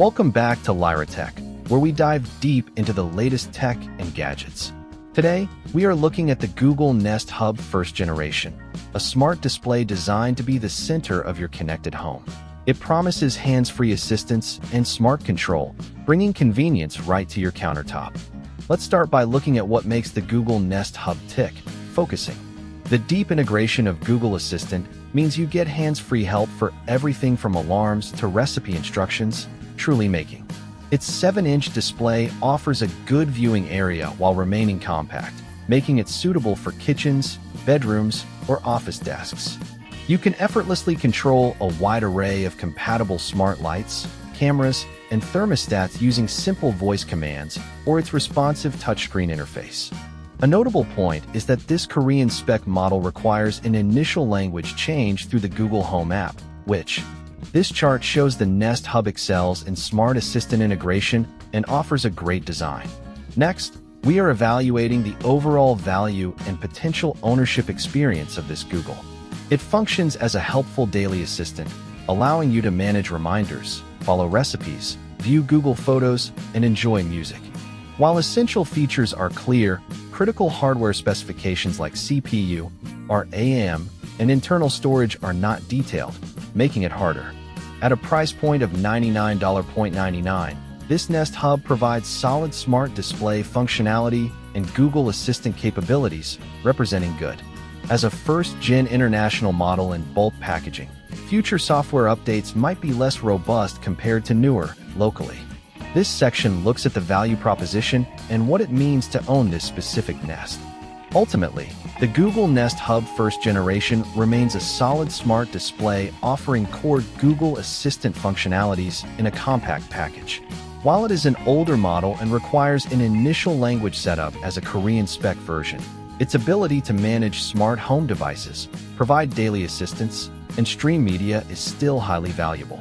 Welcome back to Lyra Tech, where we dive deep into the latest tech and gadgets. Today, we are looking at the Google Nest Hub first generation, a smart display designed to be the center of your connected home. It promises hands-free assistance and smart control, bringing convenience right to your countertop. Let's start by looking at what makes the Google Nest Hub tick: focusing. The deep integration of Google Assistant means you get hands-free help for everything from alarms to recipe instructions, truly making. Its 7-inch display offers a good viewing area while remaining compact, making it suitable for kitchens, bedrooms, or office desks. You can effortlessly control a wide array of compatible smart lights, cameras, and thermostats using simple voice commands or its responsive touchscreen interface. A notable point is that this Korean Spec Model requires an initial language change through the Google Home app, which this chart shows the Nest Hub excels in smart assistant integration and offers a great design. Next, we are evaluating the overall value and potential ownership experience of this Google. It functions as a helpful daily assistant, allowing you to manage reminders, follow recipes, view Google Photos, and enjoy music. While essential features are clear, critical hardware specifications like CPU, RAM, and internal storage are not detailed, making it harder. At a price point of $99.99, this Nest Hub provides solid smart display functionality and Google Assistant capabilities, representing good. As a first-gen international model in bulk packaging, future software updates might be less robust compared to newer, locally. This section looks at the value proposition and what it means to own this specific Nest. Ultimately, the Google Nest Hub first generation remains a solid smart display offering core Google Assistant functionalities in a compact package. While it is an older model and requires an initial language setup as a Korean spec version, its ability to manage smart home devices, provide daily assistance, and stream media is still highly valuable.